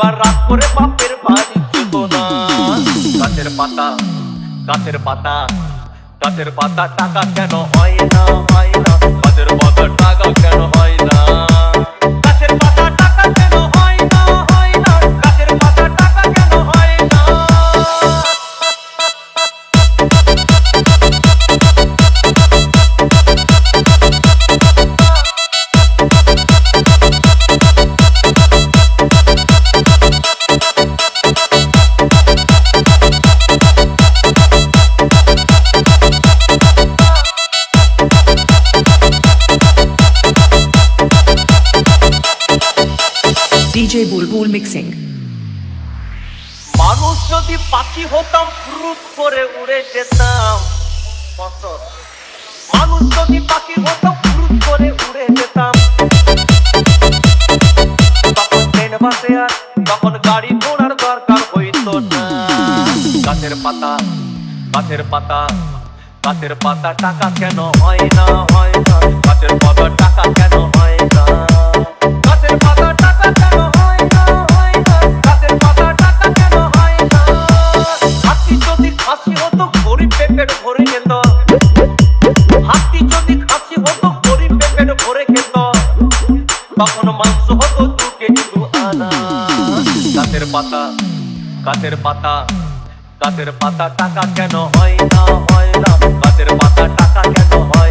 আবার রাত করে বাপের বাড়ি যেত না। গাছের পাতা গাছের পাতা গাছের পাতা টাকা কেন হয় না হয় না, গাছের পাতা টাকা কেন হয় না, গাছের পাতা টাকা কেন হয় না হয় না, গাছের পাতা টাকা কেন হয় না। DJ Bulbul Mixing. মানুষ যদি পাখি হতাম ফুরুত করে উড়ে যেতাম, মানুষ যদি পাখি হতাম ফুরুত করে উড়ে যেতাম, তখন ট্রেন বাসে আর তখন গাড়ি ঘোড়ার দরকার হইতো না। গাছের পাতা গাছের পাতা গাছের পাতা টাকা কেন হয় না হয় না, গাছের পাতা টাকা কেন হয় না, গাছের পাতা টাকা কেন হয় না হয় না, গাছের পাতা টাকা কেন হয় না। হাতি যদি খাসি হতো গরিব পেট ভরে খেত, হাতি যদি খাসি হতো গরিব পেট ভরে খেত, তখন মাংস হতো 2 কেজি 2 আনা। গাছের পাতা গাছের পাতা গাছের পাতা টাকা কেন হয় না হয় না, গাছের পাতা টাকা কেন হয়